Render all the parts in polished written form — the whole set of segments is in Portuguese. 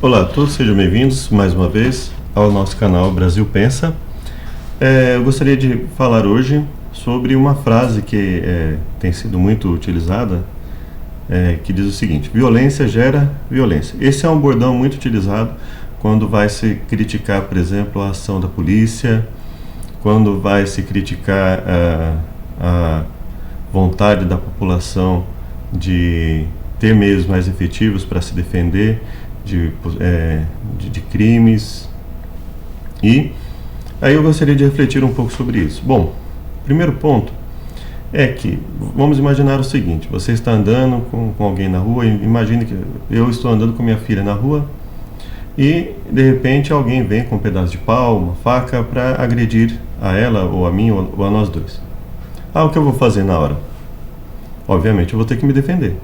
Olá a todos, sejam bem-vindos mais uma vez ao nosso canal Brasil Pensa. Eu gostaria de falar hoje sobre uma frase que tem sido muito utilizada, que diz o seguinte: violência gera violência. Esse é um bordão muito utilizado quando vai se criticar, por exemplo, a ação da polícia, quando vai se criticar a vontade da população de ter meios mais efetivos para se defender de crimes. E aí eu gostaria de refletir um pouco sobre isso. Bom, primeiro ponto é que, vamos imaginar o seguinte: você está andando com alguém na rua, imagine que eu estou andando com minha filha na rua e de repente alguém vem com um pedaço de pau, uma faca, para agredir a ela ou a mim ou a nós dois. O que eu vou fazer na hora? Obviamente eu vou ter que me defender.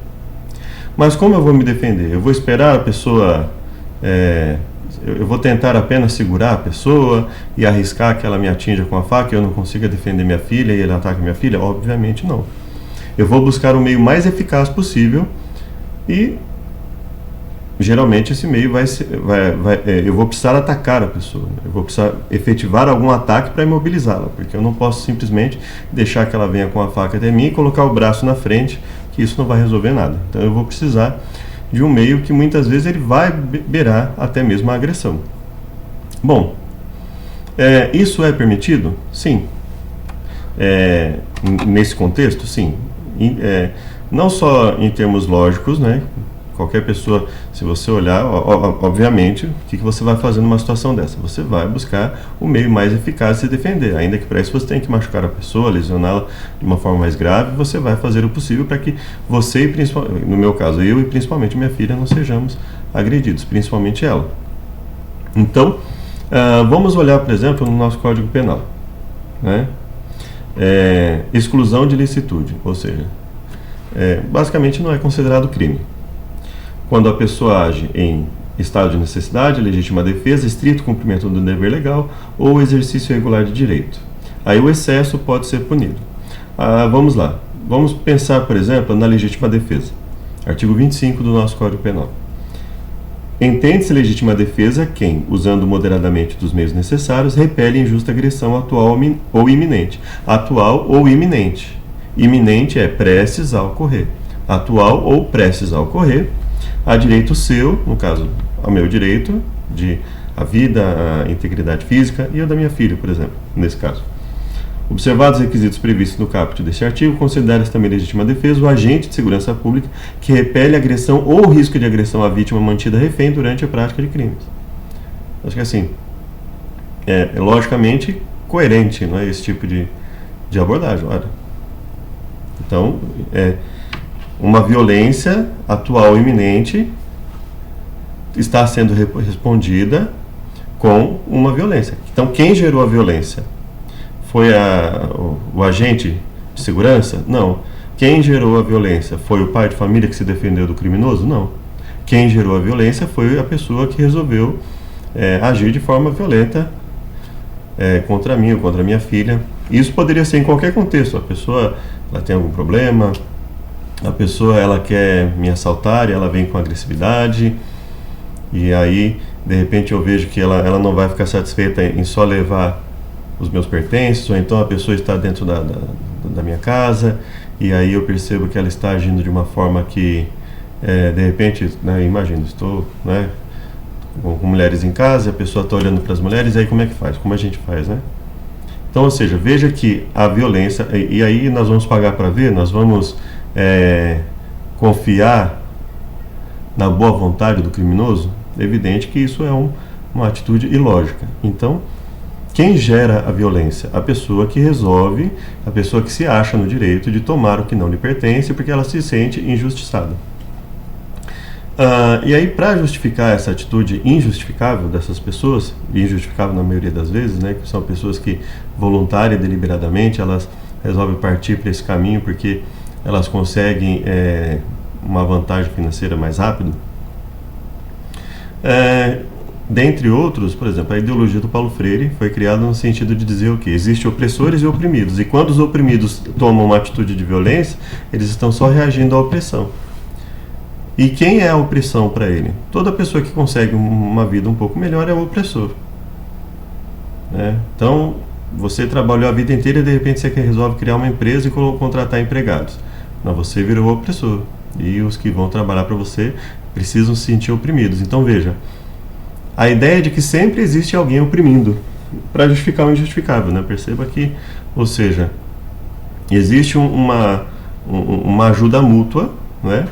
Mas como eu vou me defender? Eu vou esperar a pessoa, eu vou tentar apenas segurar a pessoa e arriscar que ela me atinja com a faca e eu não consiga defender minha filha e ele ataque minha filha? Obviamente não. Eu vou buscar o meio mais eficaz possível e geralmente esse meio eu vou precisar atacar a pessoa, eu vou precisar efetivar algum ataque para imobilizá-la, porque eu não posso simplesmente deixar que ela venha com a faca até mim e colocar o braço na frente, que isso não vai resolver nada. Então eu vou precisar de um meio que muitas vezes ele vai beirar até mesmo a agressão. Bom, isso é permitido? Sim. Nesse contexto, sim. Não só em termos lógicos, né? Qualquer pessoa, se você olhar, obviamente, o que você vai fazer numa situação dessa? Você vai buscar o meio mais eficaz de se defender, ainda que para isso você tenha que machucar a pessoa, lesioná-la de uma forma mais grave. Você vai fazer o possível para que você, e no meu caso eu e principalmente minha filha, não sejamos agredidos, principalmente ela. Então, vamos olhar, por exemplo, no nosso Código Penal, né? Exclusão de licitude, ou seja, basicamente não é considerado crime quando a pessoa age em estado de necessidade, legítima defesa, estrito cumprimento do dever legal ou exercício irregular de direito. Aí o excesso pode ser punido. Vamos lá. Vamos pensar, por exemplo, na legítima defesa. Artigo 25 do nosso Código Penal. Entende-se legítima defesa quem, usando moderadamente dos meios necessários, repele injusta agressão atual ou iminente. Atual ou iminente. Iminente é prestes a ocorrer. Atual ou prestes a ocorrer. Há direito seu, no caso, ao meu direito, a vida, a integridade física e o da minha filha, por exemplo, nesse caso. Observados os requisitos previstos no caput deste artigo, considera-se também legítima defesa o agente de segurança pública que repele agressão ou risco de agressão à vítima mantida refém durante a prática de crimes. Acho que assim, é logicamente coerente, não é, esse tipo de abordagem. Olha. Então, uma violência atual iminente está sendo respondida com uma violência. Então, quem gerou a violência? Foi o agente de segurança? Não. Quem gerou a violência? Foi o pai de família que se defendeu do criminoso? Não. Quem gerou a violência foi a pessoa que resolveu agir de forma violenta contra mim ou contra a minha filha. Isso poderia ser em qualquer contexto. A pessoa ela tem algum problema, a pessoa ela quer me assaltar e ela vem com agressividade, e aí de repente eu vejo que ela não vai ficar satisfeita em só levar os meus pertences, ou então a pessoa está dentro da minha casa e aí eu percebo que ela está agindo de uma forma que de repente, né, imagino, estou, né, com mulheres em casa, a pessoa está olhando para as mulheres, e aí como é que faz? Como a gente faz, né? Então, ou seja, veja que a violência, e aí nós vamos pagar para ver, nós vamos confiar na boa vontade do criminoso. É evidente que isso é uma atitude ilógica. Então, quem gera a violência? A pessoa que resolve, a pessoa que se acha no direito de tomar o que não lhe pertence porque ela se sente injustiçada. E aí, para justificar essa atitude injustificável dessas pessoas, injustificável na maioria das vezes, né, que são pessoas que voluntária e deliberadamente elas resolvem partir para esse caminho porque elas conseguem uma vantagem financeira mais rápido. Dentre outros, por exemplo, a ideologia do Paulo Freire foi criada no sentido de dizer o quê? Existem opressores e oprimidos, e quando os oprimidos tomam uma atitude de violência, eles estão só reagindo à opressão. E quem é a opressão para ele? Toda pessoa que consegue uma vida um pouco melhor é o opressor, né? Então, você trabalhou a vida inteira e de repente você resolve criar uma empresa e contratar empregados. Não, você virou o opressor. E os que vão trabalhar para você precisam se sentir oprimidos. Então veja, a ideia de que sempre existe alguém oprimindo para justificar o injustificável, né? Perceba que, ou seja, existe uma ajuda mútua, né?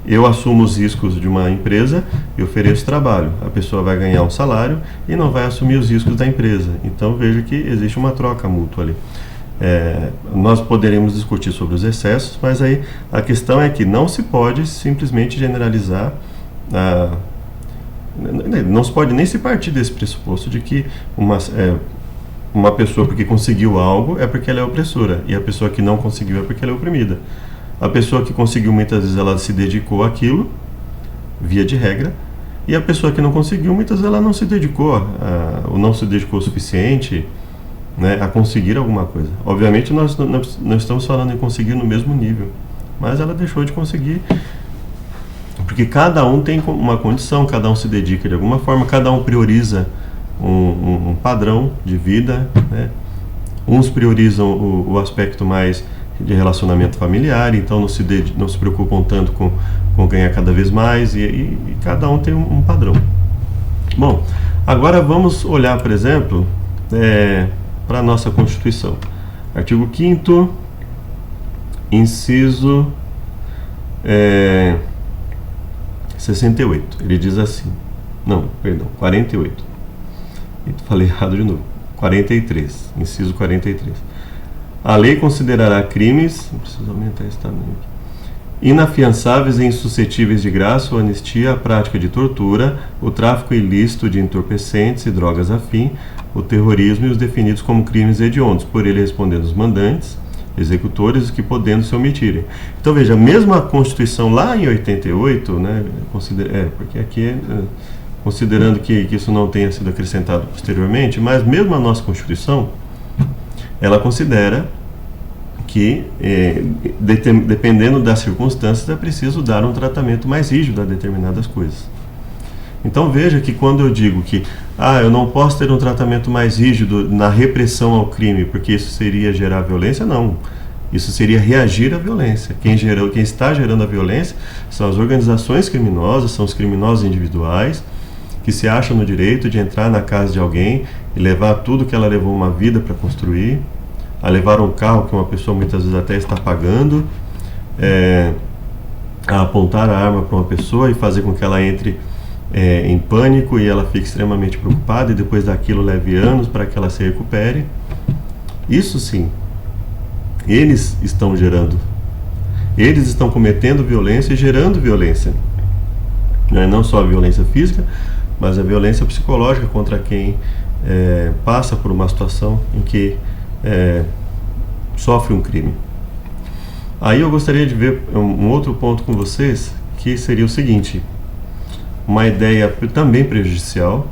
Eu assumo os riscos de uma empresa e ofereço trabalho. A pessoa vai ganhar um salário e não vai assumir os riscos da empresa. Então veja que existe uma troca mútua ali. Nós poderemos discutir sobre os excessos, mas aí a questão é que não se pode simplesmente generalizar, não se pode nem se partir desse pressuposto de que uma pessoa porque conseguiu algo é porque ela é opressora, e a pessoa que não conseguiu é porque ela é oprimida. A pessoa que conseguiu, muitas vezes ela se dedicou àquilo, via de regra, e a pessoa que não conseguiu, muitas vezes ela não se dedicou, ou não se dedicou o suficiente, né, a conseguir alguma coisa. Obviamente nós não estamos falando em conseguir no mesmo nível, mas ela deixou de conseguir, porque cada um tem uma condição, cada um se dedica de alguma forma, cada um prioriza um padrão de vida, né? Uns priorizam o aspecto mais de relacionamento familiar, então não se preocupam tanto com ganhar cada vez mais, e cada um tem um padrão. Bom, agora vamos olhar, por exemplo, para a nossa Constituição. Artigo 5º, inciso 68. Ele diz assim, 48. Falei errado de novo. 43, inciso 43. A lei considerará crimes, preciso aumentar esse tamanho aqui, inafiançáveis e insuscetíveis de graça ou anistia a prática de tortura, o tráfico ilícito de entorpecentes e drogas afim, o terrorismo e os definidos como crimes hediondos, por ele respondendo os mandantes, executores, os que podendo se omitirem. Então veja, mesmo a Constituição lá em 88, né, porque aqui considerando que isso não tenha sido acrescentado posteriormente, mas mesmo a nossa Constituição, ela considera que, dependendo das circunstâncias, é preciso dar um tratamento mais rígido a determinadas coisas. Então veja que quando eu digo que eu não posso ter um tratamento mais rígido na repressão ao crime, porque isso seria gerar violência, não. Isso seria reagir à violência. Quem está gerando a violência são as organizações criminosas, são os criminosos individuais, que se acham no direito de entrar na casa de alguém e levar tudo que ela levou uma vida para construir, a levar um carro que uma pessoa muitas vezes até está pagando, a apontar a arma para uma pessoa e fazer com que ela entre em pânico e ela fique extremamente preocupada e depois daquilo leve anos para que ela se recupere. Isso sim, eles estão cometendo violência e gerando violência, não só a violência física, mas a violência psicológica contra quem passa por uma situação em que sofre um crime. Aí eu gostaria de ver um outro ponto com vocês, que seria o seguinte: uma ideia também prejudicial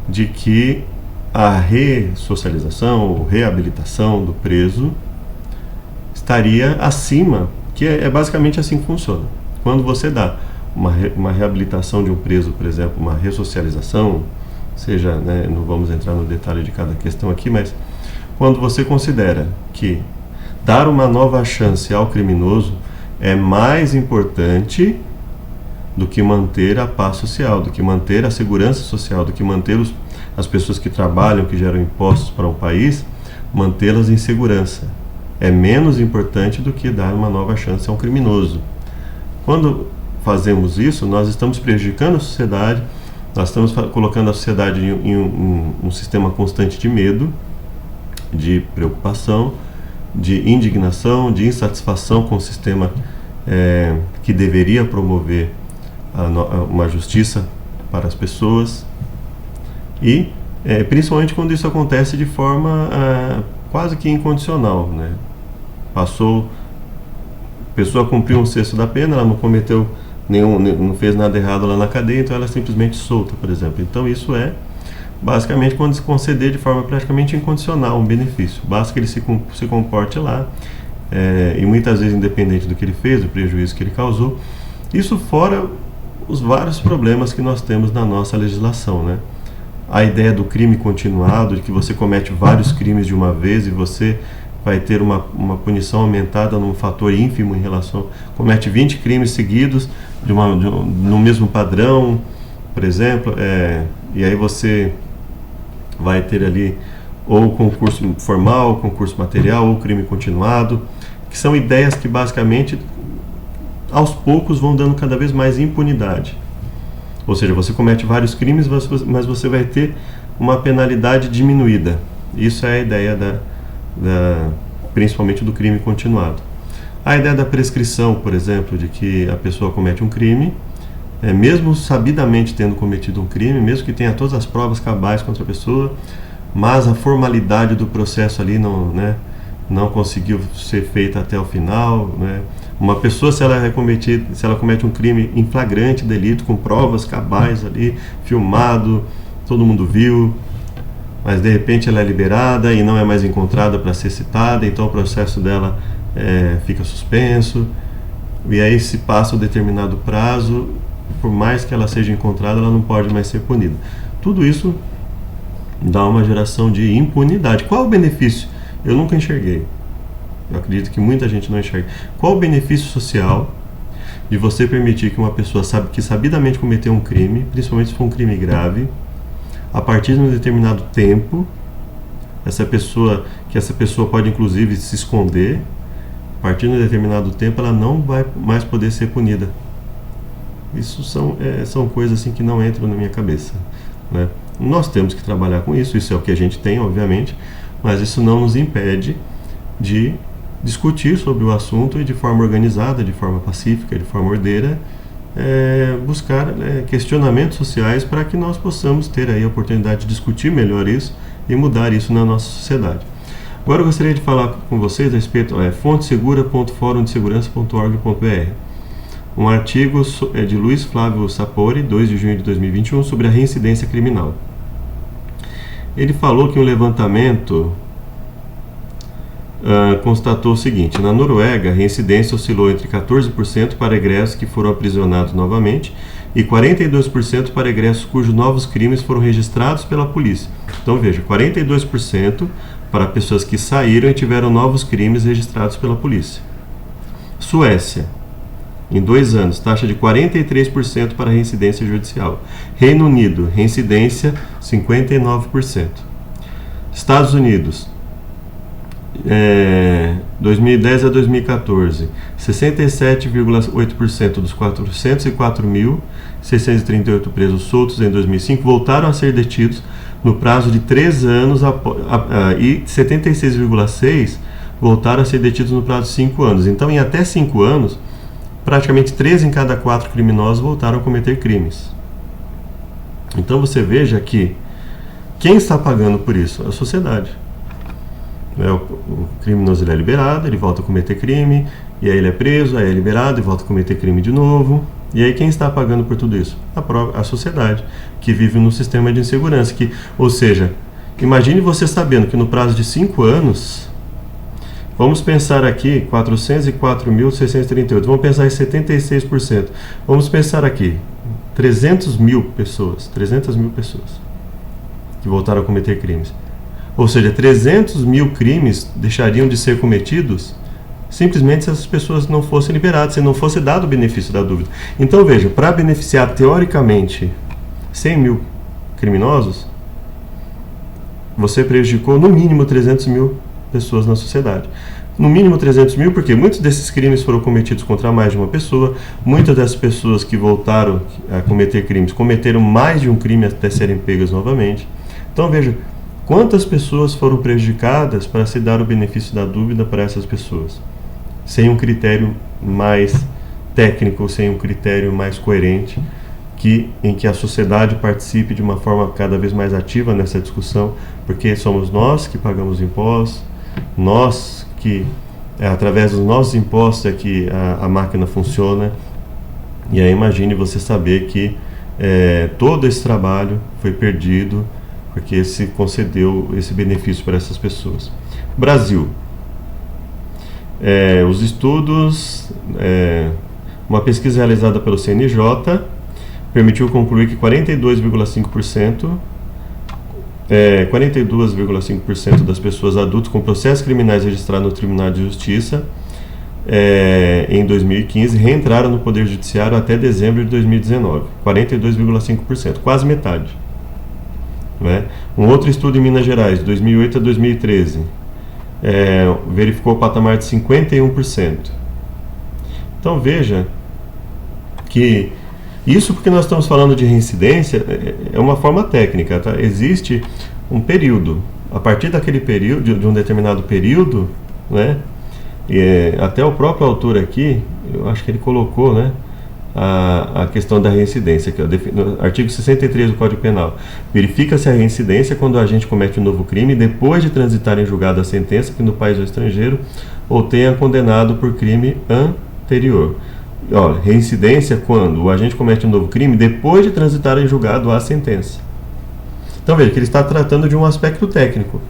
de que a ressocialização ou reabilitação do preso estaria acima, que é basicamente assim que funciona. Quando você dá uma reabilitação de um preso, por exemplo, uma ressocialização, seja, não vamos entrar no detalhe de cada questão aqui, mas quando você considera que dar uma nova chance ao criminoso é mais importante do que manter a paz social, do que manter a segurança social, do que manter as pessoas que trabalham, que geram impostos para um país, mantê-las em segurança. É menos importante do que dar uma nova chance a um criminoso. Quando fazemos isso, nós estamos prejudicando a sociedade, nós estamos colocando a sociedade em um sistema constante de medo, de preocupação, de indignação, de insatisfação com o sistema que deveria promover uma justiça para as pessoas, e principalmente quando isso acontece de forma quase que incondicional, né? A pessoa cumpriu um sexto da pena, ela não cometeu não fez nada errado lá na cadeia, então ela é simplesmente solta, por exemplo. Então isso é basicamente quando se conceder de forma praticamente incondicional um benefício. Basta que ele se comporte lá, e muitas vezes independente do que ele fez, do prejuízo que ele causou, Isso fora os vários problemas que nós temos na nossa legislação, né? A ideia do crime continuado, de que você comete vários crimes de uma vez e você vai ter uma punição aumentada num fator ínfimo em relação... Comete 20 crimes seguidos no mesmo padrão, por exemplo, e aí você vai ter ali ou concurso formal, concurso material, ou crime continuado, que são ideias que basicamente, aos poucos, vão dando cada vez mais impunidade. Ou seja, você comete vários crimes, mas você vai ter uma penalidade diminuída. Isso é a ideia principalmente do crime continuado. A ideia da prescrição, por exemplo, de que a pessoa comete um crime, mesmo sabidamente tendo cometido um crime, mesmo que tenha todas as provas cabais contra a pessoa, mas a formalidade do processo ali não conseguiu ser feita até o final, né? Uma pessoa, se ela comete um crime em flagrante delito, com provas cabais ali, filmado, todo mundo viu, mas de repente ela é liberada e não é mais encontrada para ser citada, então o processo dela fica suspenso, e aí se passa um determinado prazo, por mais que ela seja encontrada, ela não pode mais ser punida. Tudo isso dá uma geração de impunidade. Qual o benefício? Eu nunca enxerguei. Eu acredito que muita gente não enxerga. Qual o benefício social de você permitir que uma pessoa que sabidamente cometeu um crime, principalmente se for um crime grave, a partir de um determinado tempo, essa pessoa pode inclusive se esconder, a partir de um determinado tempo ela não vai mais poder ser punida. Isso são coisas assim que não entram na minha cabeça, né? Nós temos que trabalhar com isso, isso é o que a gente tem, obviamente, mas isso não nos impede de discutir sobre o assunto e de forma organizada, de forma pacífica, de forma ordeira, buscar questionamentos sociais para que nós possamos ter aí a oportunidade de discutir melhor isso e mudar isso na nossa sociedade. Agora eu gostaria de falar com vocês a respeito fontesegura.forumdesegurança.org.br, um artigo de Luiz Flávio Sapori, 2 de junho de 2021, sobre a reincidência criminal. Ele falou que um levantamento constatou o seguinte: na Noruega, a reincidência oscilou entre 14% para egressos que foram aprisionados novamente e 42% para egressos cujos novos crimes foram registrados pela polícia. Então veja, 42% para pessoas que saíram e tiveram novos crimes registrados pela polícia. Suécia, em 2 anos, taxa de 43% para reincidência judicial. Reino Unido, reincidência 59%. Estados Unidos, 2010 a 2014, 67,8% dos 404.638 presos soltos em 2005 voltaram a ser detidos no prazo de 3 anos e 76,6% voltaram a ser detidos no prazo de 5 anos. Então, em até 5 anos, praticamente 3 em cada 4 criminosos voltaram a cometer crimes. Então você veja que quem está pagando por isso? A sociedade. O criminoso ele é liberado, ele volta a cometer crime, e aí ele é preso, aí é liberado e volta a cometer crime de novo. E aí quem está pagando por tudo isso? A sociedade, que vive num sistema de insegurança. Ou seja, imagine você sabendo que no prazo de 5 anos, vamos pensar aqui, 404.638, vamos pensar em 76%. Vamos pensar aqui, 300 mil pessoas que voltaram a cometer crimes. Ou seja, 300 mil crimes deixariam de ser cometidos simplesmente se essas pessoas não fossem liberadas, se não fosse dado o benefício da dúvida. Então veja, para beneficiar teoricamente 100 mil criminosos, você prejudicou no mínimo 300 mil pessoas na sociedade. No mínimo 300 mil, porque muitos desses crimes foram cometidos contra mais de uma pessoa, muitas dessas pessoas que voltaram a cometer crimes cometeram mais de um crime até serem pegas novamente. Então veja, quantas pessoas foram prejudicadas para se dar o benefício da dúvida para essas pessoas, sem um critério mais técnico, sem um critério mais coerente, em que a sociedade participe de uma forma cada vez mais ativa nessa discussão, porque somos nós que pagamos impostos, nós que, através dos nossos impostos, é que a máquina funciona. E aí imagine você saber que todo esse trabalho foi perdido porque se concedeu esse benefício para essas pessoas. Brasil. Os estudos Uma pesquisa realizada pelo CNJ permitiu concluir que 42,5% das pessoas adultas com processos criminais registrados no Tribunal de Justiça em 2015 reentraram no Poder Judiciário até dezembro de 2019. 42,5%, quase metade. Né? Um outro estudo em Minas Gerais, de 2008 a 2013, verificou o patamar de 51%. Então veja que isso porque nós estamos falando de reincidência é uma forma técnica, tá? Existe um período, a partir daquele período, de um determinado período, né? Até o próprio autor aqui, eu acho que ele colocou, né, a questão da reincidência, que é no artigo 63 do Código Penal. Verifica-se a reincidência quando o agente comete um novo crime depois de transitar em julgado a sentença que no país ou estrangeiro ou tenha condenado por crime anterior. Olha, reincidência quando o agente comete um novo crime depois de transitar em julgado a sentença. Então veja que ele está tratando de um aspecto técnico.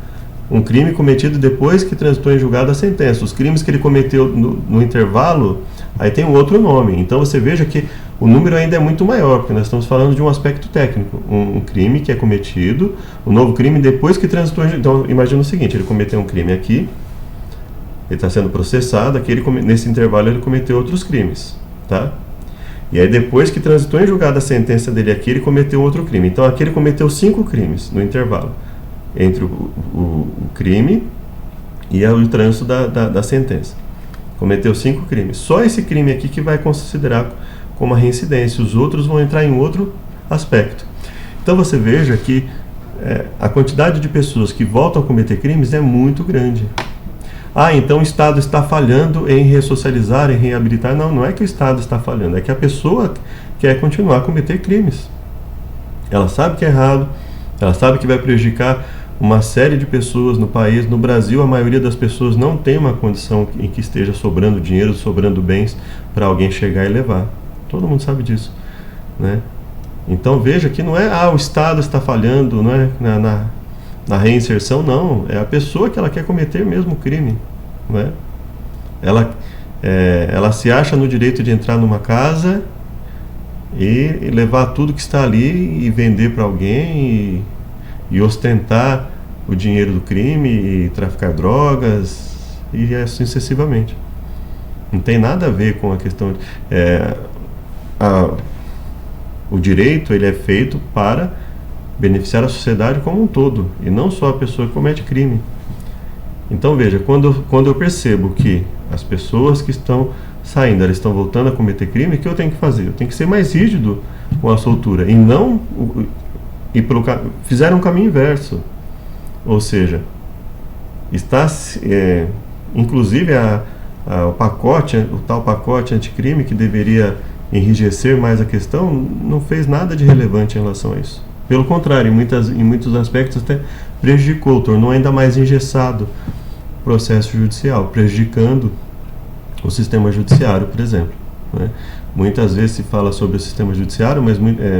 Um crime cometido depois que transitou em julgado a sentença. Os crimes que ele cometeu no intervalo, aí tem um outro nome. Então você veja que o número ainda é muito maior, porque nós estamos falando de um aspecto técnico. Um crime que é cometido, um novo crime depois que transitou em... Então imagina o seguinte, ele cometeu um crime aqui, ele está sendo processado, aqui nesse intervalo ele cometeu outros crimes, tá? E aí depois que transitou em julgado a sentença dele aqui, ele cometeu outro crime. Então aqui ele cometeu 5 crimes no intervalo entre o crime e o trânsito da sentença. Cometeu 5 crimes. Só esse crime aqui que vai considerar como a reincidência. Os outros vão entrar em outro aspecto. Então você veja que a quantidade de pessoas que voltam a cometer crimes é muito grande. Então o Estado está falhando em ressocializar, em reabilitar. Não, não é que o Estado está falhando, é que a pessoa quer continuar a cometer crimes. Ela sabe que é errado, ela sabe que vai prejudicar uma série de pessoas no país. No Brasil, a maioria das pessoas não tem uma condição em que esteja sobrando dinheiro, sobrando bens para alguém chegar e levar. Todo mundo sabe disso, né? Então veja que não é o Estado está falhando, não é na reinserção, não. É a pessoa que ela quer cometer mesmo o crime, não é? Ela se acha no direito de entrar numa casa e levar tudo que está ali e vender para alguém e ostentar o dinheiro do crime e traficar drogas e assim sucessivamente. Não tem nada a ver com a questão o direito ele é feito para beneficiar a sociedade como um todo e não só a pessoa que comete crime. Então veja, quando eu percebo que as pessoas que estão saindo, elas estão voltando a cometer crime, o que eu tenho que fazer? Eu tenho que ser mais rígido com a soltura e não fizeram um caminho inverso, ou seja, inclusive o tal pacote anticrime que deveria enrijecer mais a questão, não fez nada de relevante em relação a isso. Pelo contrário, em muitos aspectos até prejudicou, tornou ainda mais engessado o processo judicial, prejudicando o sistema judiciário, por exemplo, né? Muitas vezes se fala sobre o sistema judiciário,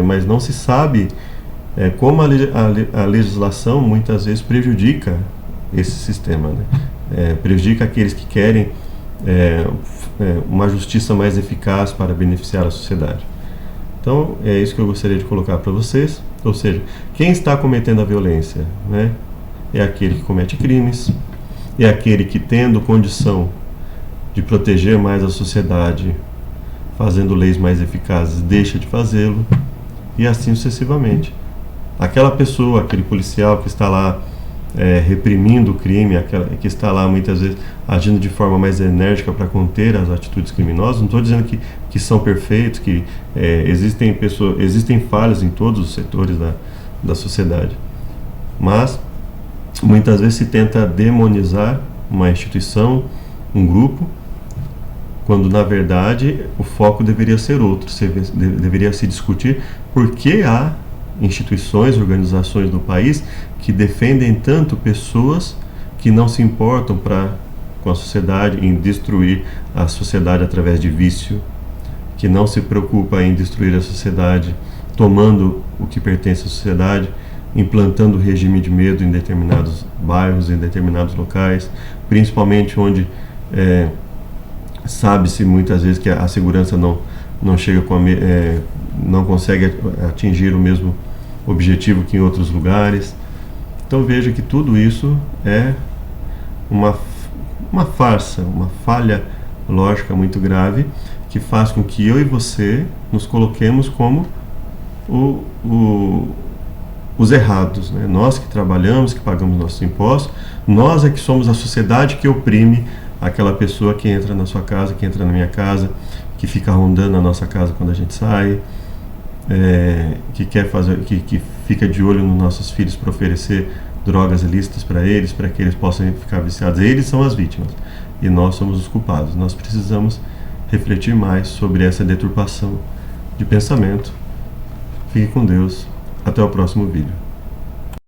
mas não se sabe como a legislação muitas vezes prejudica esse sistema, né? Prejudica aqueles que querem uma justiça mais eficaz para beneficiar a sociedade. Então, é isso que eu gostaria de colocar para vocês. Ou seja, quem está cometendo a violência, né, é aquele que comete crimes, é aquele que, tendo condição de proteger mais a sociedade, fazendo leis mais eficazes, deixa de fazê-lo, e assim sucessivamente. Aquela pessoa, aquele policial que está lá reprimindo o crime, que está lá muitas vezes agindo de forma mais enérgica para conter as atitudes criminosas. Não estou dizendo que são perfeitos, que existem falhas em todos os setores da sociedade, mas muitas vezes se tenta demonizar uma instituição, um grupo, quando na verdade o foco deveria ser outro. Deveria se discutir por que há instituições, organizações no país que defendem tanto pessoas que não se importam com a sociedade, em destruir a sociedade através de vício, que não se preocupa em destruir a sociedade tomando o que pertence à sociedade, implantando regime de medo em determinados bairros, em determinados locais, principalmente onde Sabe-se muitas vezes que a segurança não chega não consegue atingir o mesmo objetivo que em outros lugares. Então veja que tudo isso é uma farsa, uma falha lógica muito grave, que faz com que eu e você nos coloquemos como os errados, né? Nós que trabalhamos, que pagamos nossos impostos, nós é que somos a sociedade que oprime aquela pessoa que entra na sua casa, que entra na minha casa, que fica rondando a nossa casa quando a gente sai, que quer fazer, que fica de olho nos nossos filhos para oferecer drogas ilícitas para que eles possam ficar viciados. Eles são as vítimas e nós somos os culpados. Nós precisamos refletir mais sobre essa deturpação de pensamento. Fique com Deus. Até o próximo vídeo.